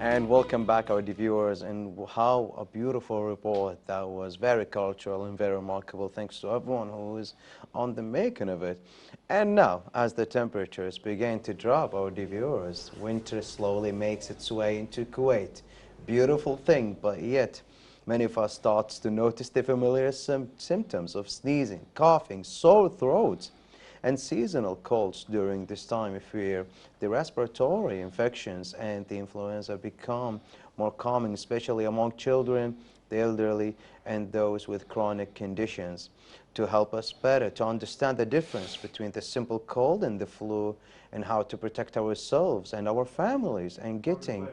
And welcome back, our viewers, and how a beautiful report that was very cultural and very remarkable. Thanks to everyone who is on the making of it. And now, as the temperatures begin to drop, our viewers, winter slowly makes its way into Kuwait. Beautiful thing, but yet many of us starts to notice the familiar symptoms of sneezing, coughing, sore throats, and seasonal colds during this time of year. The respiratory infections and the influenza become more common, especially among children, the elderly, and those with chronic conditions. To help us better to understand the difference between the simple cold and the flu, and how to protect ourselves and our families, and getting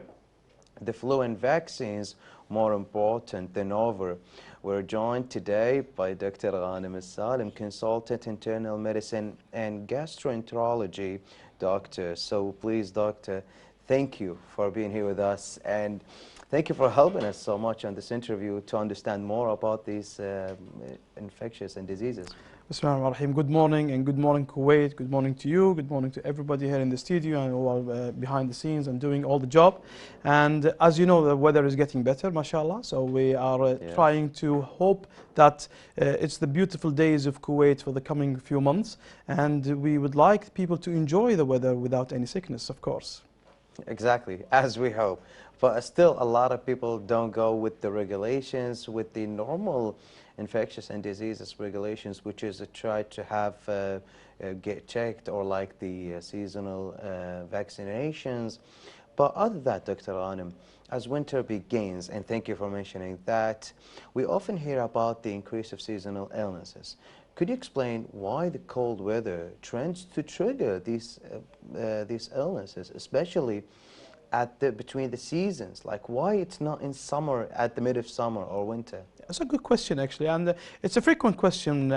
the flu and vaccines more important than ever. We're joined today by Dr. Ghanem Alsalem, consultant internal medicine and gastroenterology doctor. So please, doctor, thank you for being here with us, and thank you for helping us so much on this interview to understand more about these infectious and diseases. Bismillahirrahmanirrahim. Good morning, and good morning Kuwait. Good morning to you. Good morning to everybody here in the studio and all behind the scenes and doing all the job. And as you know, the weather is getting better, mashallah. So we are trying to hope that it's the beautiful days of Kuwait for the coming few months. And we would like people to enjoy the weather without any sickness, of course. Exactly, as we hope. But still, a lot of people don't go with the regulations, with the normal infectious and diseases regulations, which is to try to have get checked, or like the seasonal vaccinations. But other than that, Dr. Ghanem, as winter begins, and thank you for mentioning that, we often hear about the increase of seasonal illnesses. Could you explain why the cold weather tends to trigger these illnesses, especially between the seasons? Like, why it's not in summer, at the mid of summer or winter? That's a good question, actually, and it's a frequent question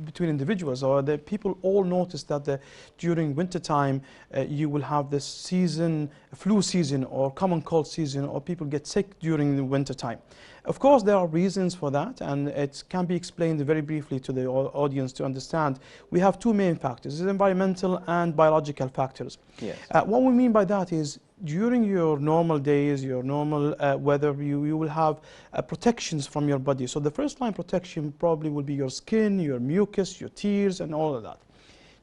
between individuals. Or the people all notice that during winter time you will have this season, flu season or common cold season, or people get sick during the winter time. Of course, there are reasons for that, and it can be explained very briefly to the audience to understand. We have two main factors: environmental and biological factors. Yes. What we mean by that is, during your normal days, your normal weather, you will have protections from your body. So the first line protection probably will be your skin, your mucus, your tears, and all of that.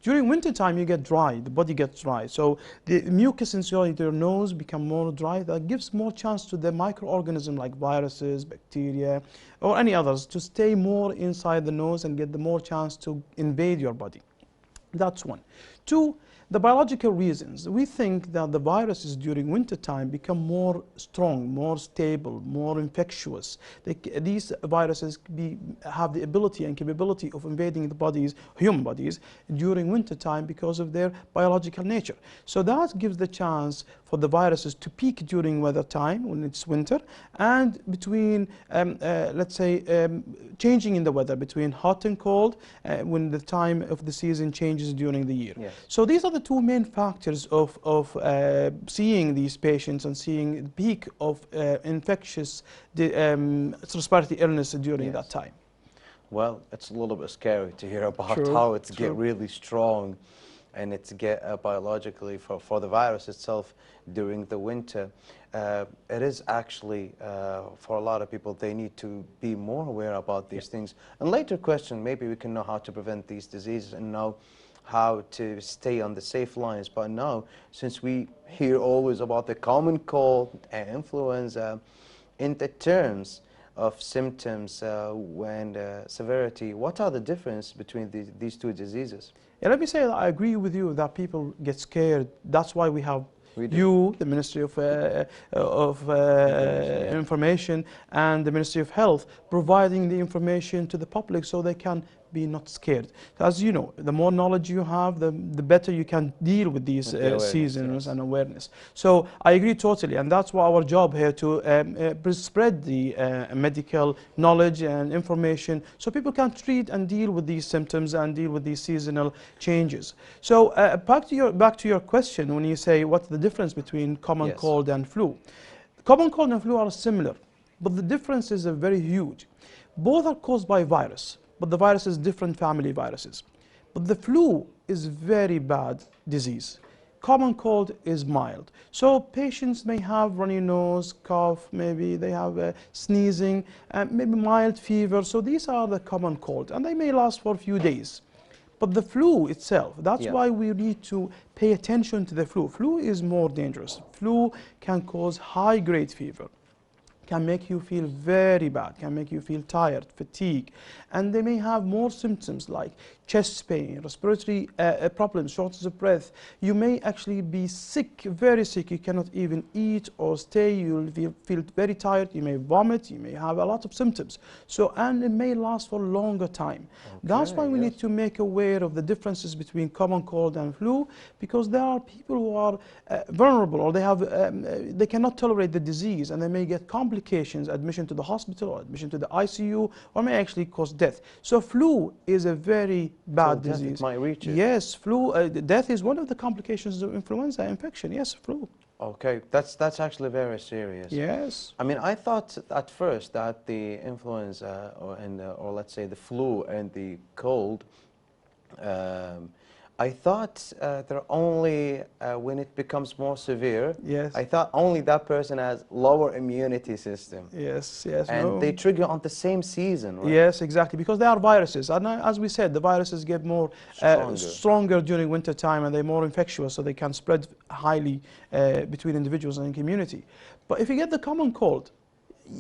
During winter time, you get dry, the body gets dry. So the mucus inside your nose become more dry. That gives more chance to the microorganisms like viruses, bacteria, or any others to stay more inside the nose and get the more chance to invade your body. That's one. Two, the biological reasons. We think that the viruses during winter time become more strong, more stable, more infectious. These viruses have the ability and capability of invading the bodies, human bodies, during winter time because of their biological nature. So that gives the chance for the viruses to peak during weather time when it's winter, and between, let's say, changing in the weather between hot and cold when the time of the season changes during the year. Yes. So these are the two main factors of seeing these patients and seeing the peak of infectious respiratory illness during that time. Well, it's a little bit scary to hear about how it's get really strong, and it's get biologically for the virus itself during the winter. It is actually, for a lot of people, they need to be more aware about these things. And later question, maybe we can know how to prevent these diseases and know how to stay on the safe lines. But now, since we hear always about the common cold and influenza, in the terms of symptoms and severity, what are the difference between these two diseases? Yeah, let me say that I agree with you that people get scared. That's why we have the Ministry of Information and the Ministry of Health providing the information to the public so they can be not scared. As you know, the more knowledge you have, the better you can deal with these seasons and awareness. So I agree totally, and that's why our job here to spread the medical knowledge and information so people can treat and deal with these symptoms and deal with these seasonal changes. So back to your question, when you say what's the difference between common cold and flu. Common cold and flu are similar, but the difference is very huge. Both are caused by virus, but the virus is different family viruses. But the flu is very bad disease. Common cold is mild. So patients may have runny nose, cough, maybe they have sneezing, maybe mild fever. So these are the common cold, and they may last for a few days. But the flu itself, that's Yeah. why we need to pay attention to the flu. Flu is more dangerous. Flu can cause high-grade fever, can make you feel very bad, can make you feel tired, fatigue, and they may have more symptoms like chest pain, respiratory problems, shortness of breath. You may actually be sick, very sick. You cannot even eat or stay. You'll feel very tired. You may vomit. You may have a lot of symptoms. So, and it may last for a longer time. That's why we need to make aware of the differences between common cold and flu, because there are people who are vulnerable, or they cannot tolerate the disease, and they may get complications, admission to the hospital or admission to the ICU, or may actually cause death. So flu is a very bad disease. Might reach it. Yes, flu, death is one of the complications of influenza infection. Yes, flu. Okay, that's actually very serious. Yes. I mean, I thought at first that the influenza or let's say the flu and the cold, I thought they're only when it becomes more severe. Yes. I thought only that person has lower immunity system. Yes, yes. And No. they trigger on the same season, right? Yes, exactly, because they are viruses. And as we said, the viruses get more stronger during winter time, and they're more infectious, so they can spread highly between individuals and community. But if you get the common cold,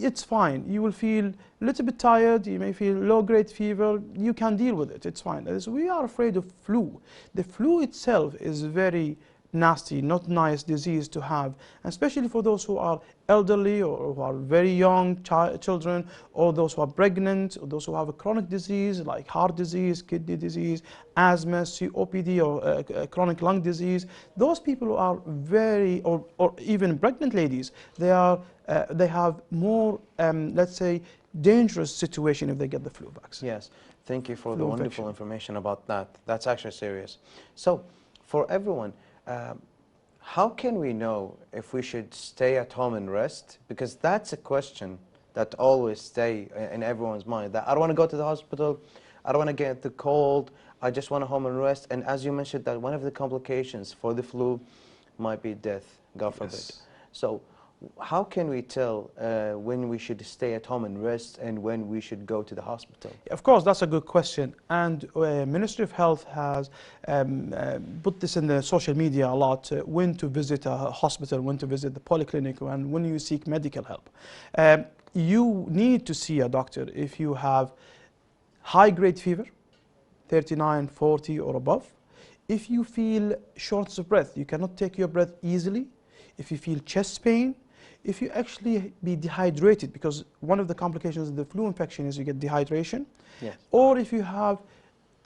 it's fine. You will feel a little bit tired. You may feel low-grade fever. You can deal with it. It's fine. So we are afraid of flu. The flu itself is very nasty, not nice disease to have, especially for those who are elderly or who are very young children, or those who are pregnant, or those who have a chronic disease like heart disease, kidney disease, asthma, COPD, or chronic lung disease. Those people who are very, or even pregnant ladies, they have more, let's say, dangerous situation if they get the flu vaccine. Yes, thank you for the wonderful information about that. That's actually serious. So, for everyone, how can we know if we should stay at home and rest? Because that's a question that always stay in everyone's mind. That I don't want to go to the hospital, I don't want to get the cold, I just want to home and rest. And as you mentioned, that one of the complications for the flu might be death, God forbid. Yes. So how can we tell when we should stay at home and rest and when we should go to the hospital? Of course, that's a good question. And Ministry of Health has put this in the social media a lot, when to visit a hospital, when to visit the polyclinic, and when you seek medical help. You need to see a doctor if you have high-grade fever, 39, 40 or above. If you feel shortness of breath, you cannot take your breath easily. If you feel chest pain, if you actually be dehydrated, because one of the complications of the flu infection is you get dehydration. Yes. Or if you have,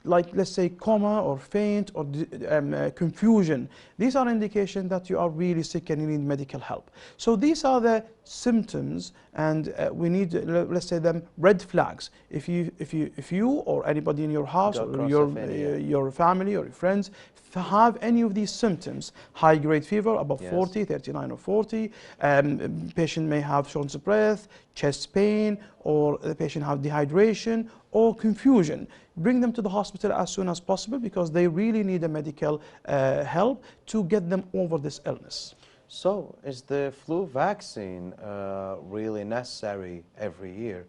like, let's say, coma or faint or confusion, these are indications that you are really sick and you need medical help. So these are the symptoms, and we need, let's say, them red flags. If you or anybody in your house or your family or your friends have any of these symptoms, high-grade fever above 40, 39 or 40, patient may have shortness of breath, chest pain, or the patient have dehydration or confusion, bring them to the hospital as soon as possible, because they really need a medical help to get them over this illness. So, is the flu vaccine really necessary every year?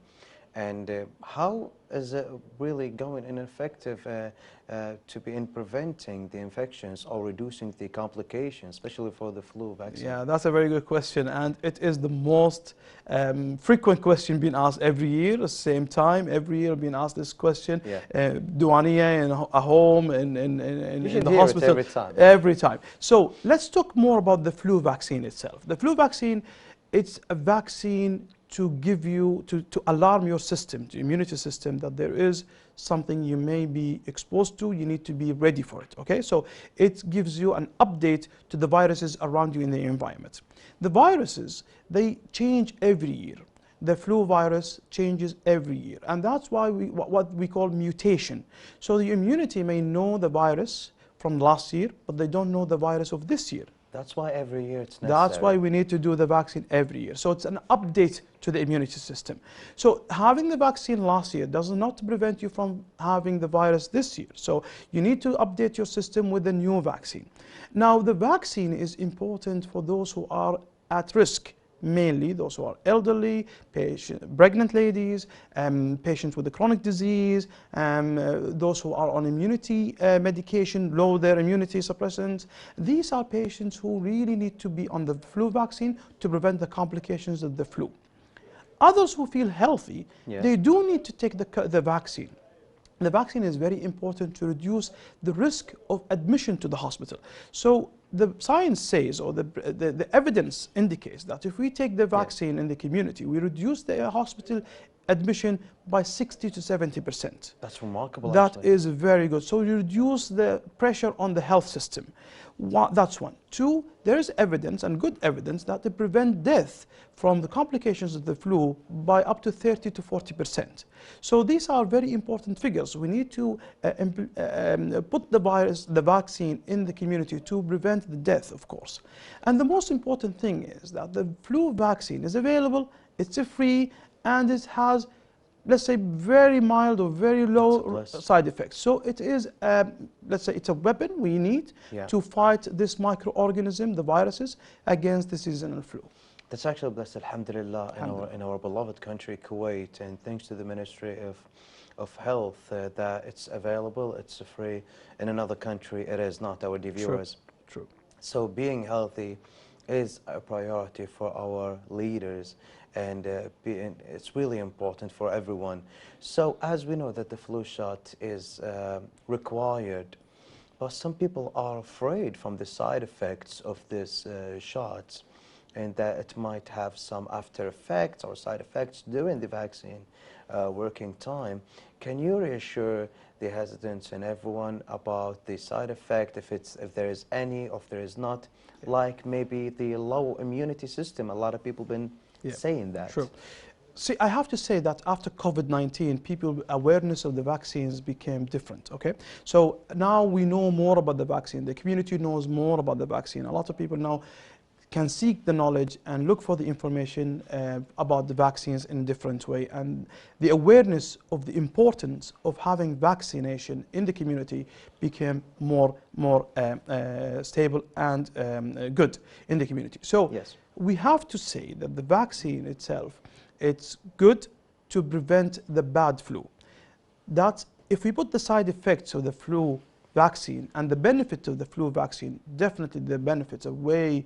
And how is it really going and effective to be in preventing the infections or reducing the complications, especially for the flu vaccine? Yeah, that's a very good question, and it is the most frequent question being asked every year. At the same time, every year being asked this question. Yeah. Duania in a home, in the hospital, every time. Every time. So let's talk more about the flu vaccine itself. The flu vaccine, it's a vaccine to give you, to alarm your system, the immunity system, that there is something you may be exposed to, you need to be ready for it, okay? So it gives you an update to the viruses around you in the environment. The viruses, they change every year. The flu virus changes every year, and that's why what we call mutation. So the immunity may know the virus from last year, but they don't know the virus of this year. That's why every year it's That's why necessary. we need to do the vaccine every year. So it's an update to the immunity system. So having the vaccine last year does not prevent you from having the virus this year. So you need to update your system with the new vaccine. Now, the vaccine is important for those who are at risk, mainly those who are elderly, pregnant ladies, patients with a chronic disease, those who are on immunity medication, low their immunity suppressants. These are patients who really need to be on the flu vaccine to prevent the complications of the flu. Others who feel healthy, Yes. they do need to take the vaccine. The vaccine is very important to reduce the risk of admission to the hospital. So the science says, or the evidence indicates that if we take the vaccine in the community, we reduce the hospital admission by 60 to 70%. That's remarkable, That actually. is very good. So you reduce the pressure on the health system. That's one. Two, there is evidence, and good evidence, that they prevent death from the complications of the flu by up to 30 to 40%. So these are very important figures. We need to put the vaccine in the community to prevent the death, of course. And the most important thing is that the flu vaccine is available, it's free, and it has, let's say, very mild or very low side effects. So it is, let's say, it's a weapon we need to fight this microorganism, the viruses, against the seasonal flu. That's actually blessed, alhamdulillah, in our beloved country, Kuwait, and thanks to the Ministry of Health that it's available, it's free. In another country, it is not, our dear viewers. True. So being healthy is a priority for our leaders, and it's really important for everyone. So as we know that the flu shot is required, but some people are afraid from the side effects of this shots, and that it might have some after effects or side effects during the vaccine working time. Can you reassure the hesitants and everyone about the side effect, if there is any, or if there is not, like maybe the low immunity system? A lot of people been saying that. Sure. See, I have to say that after COVID-19, people's awareness of the vaccines became different, okay? So now we know more about the vaccine. The community knows more about the vaccine. A lot of people now can seek the knowledge and look for the information about the vaccines in a different way. And the awareness of the importance of having vaccination in the community became more stable and good in the community. So we have to say that the vaccine itself, it's good to prevent the bad flu. That if we put the side effects of the flu vaccine and the benefit of the flu vaccine, definitely the benefits are way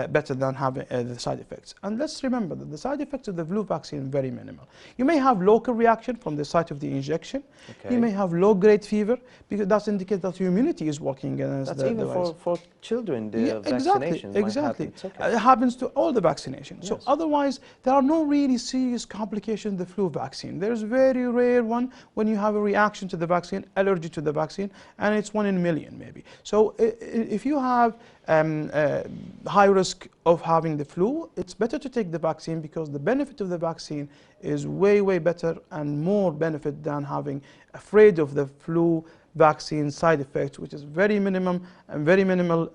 better than having the side effects. And let's remember that the side effects of the flu vaccine are very minimal. You may have local reaction from the site of the injection. You may have low-grade fever, because that indicates that your immunity is working against the even for children, the vaccinations exactly. Okay. It happens to all the vaccinations. So otherwise, there are no really serious complications of the flu vaccine. There's very rare one when you have a reaction to the vaccine, allergy to the vaccine, and it's 1 in a million maybe. So if you have high risk of having the flu, it's better to take the vaccine, because the benefit of the vaccine is way better and more benefit than having afraid of the flu vaccine side effects, which is very minimum and very minimal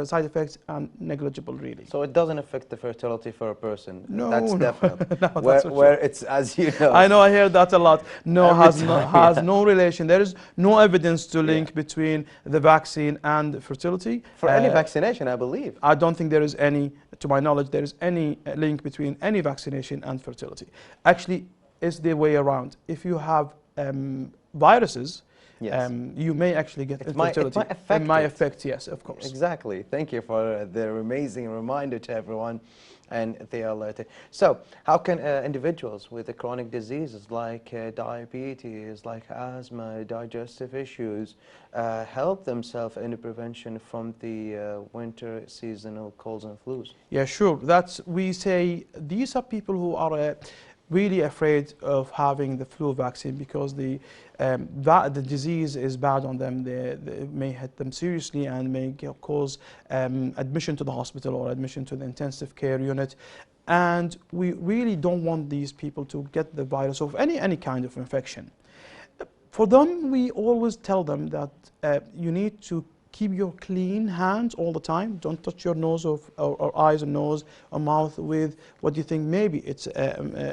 side effects and negligible really. So it doesn't affect the fertility for a person? No, that's definite. No, where it's, as you know. I know, I hear that a lot. No, has no relation. There is no evidence to link between the vaccine and fertility. For any vaccination, I believe. I don't think there is any, to my knowledge, there is any link between any vaccination and fertility. Actually, it's the way around. If you have viruses, you may actually get infertility. It might affect, yes, of course. Exactly. Thank you for the amazing reminder to everyone, and they are alerted. So, how can individuals with chronic diseases like diabetes, like asthma, digestive issues, help themselves in the prevention from the winter seasonal colds and flus? Yeah, sure. We say these are people who are really afraid of having the flu vaccine, because the disease is bad on them. They may hit them seriously and may cause admission to the hospital or admission to the intensive care unit. And we really don't want these people to get the virus of any kind of infection. For them, we always tell them that you need to keep your clean hands all the time. Don't touch your nose or eyes and nose or mouth with what you think maybe it's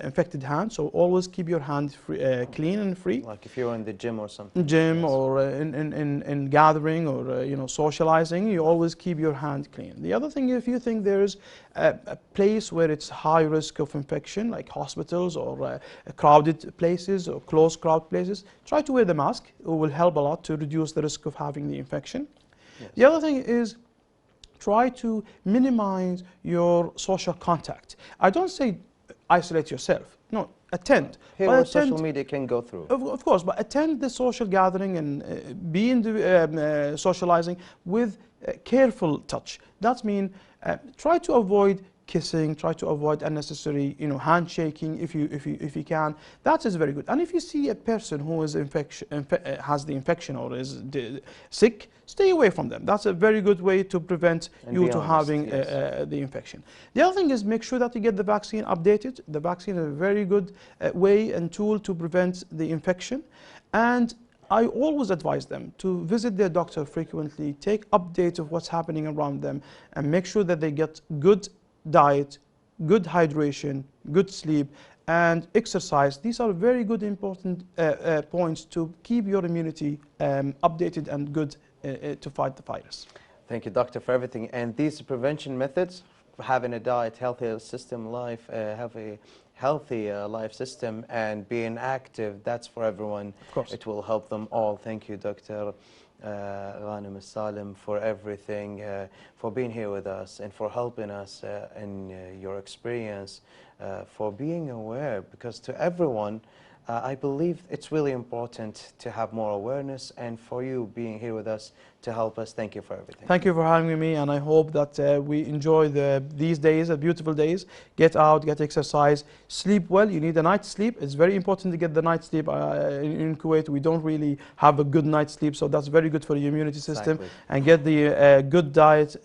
infected hand. So always keep your hand free, clean and free. Like if you're in the gym or something. Gym Yes. or in gathering or socializing, you always keep your hand clean. The other thing, if you think there's a place where it's high risk of infection, like hospitals or crowded places or close crowd places, try to wear the mask. It will help a lot to reduce the risk of having the infection. Yes. The other thing is try to minimize your social contact. I don't say isolate yourself. No, attend. Here But where attend, social media can go through. of course, but attend the social gathering and be in the socializing with careful touch. That means try to avoid kissing, try to avoid unnecessary, handshaking if you can. That is very good. And if you see a person who is has the infection or is sick, stay away from them. That's a very good way to prevent And you be to honest, having yes. the infection. The other thing is make sure that you get the vaccine updated. The vaccine is a very good way and tool to prevent the infection. And I always advise them to visit their doctor frequently, take updates of what's happening around them, and make sure that they get good diet, good hydration, good sleep, and exercise. These are very good important points to keep your immunity updated and good to fight the virus. Thank you, doctor, for everything. And these prevention methods, having a diet, healthy system life, healthy life system, and being active, that's for everyone. Of course. It will help them all. Thank you, Dr. Ghanem Alsalem, for everything, for being here with us and for helping us in your experience, for being aware, because to everyone, I believe it's really important to have more awareness, and for you being here with us to help us. Thank you for everything. Thank you for having me, and I hope that we enjoy these days, beautiful days. Get out, get exercise, sleep well. You need a night's sleep. It's very important to get the night's sleep. In Kuwait, we don't really have a good night's sleep, so that's very good for your immunity system. Exactly. And get the good diet,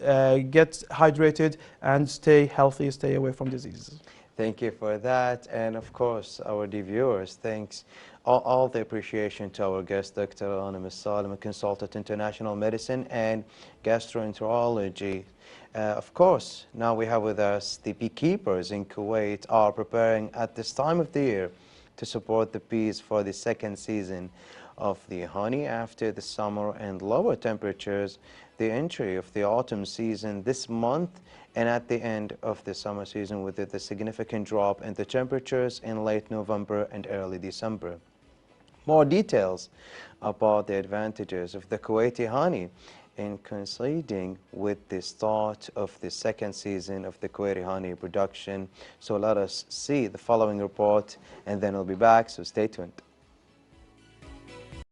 get hydrated, and stay healthy, stay away from diseases. Thank you for that. And of course, our dear viewers, thanks. All the appreciation to our guest, Dr. Ghanem Alsalem, a consultant in international medicine and gastroenterology. Of course, now we have with us the beekeepers in Kuwait are preparing at this time of the year to support the bees for the second season of the honey after the summer and lower temperatures, the entry of the autumn season this month, and at the end of the summer season with the significant drop in the temperatures in late November and early December. More details about the advantages of the Kuwaiti honey in coinciding with the start of the second season of the Kuwaiti honey production. So let us see the following report and then we'll be back, so stay tuned.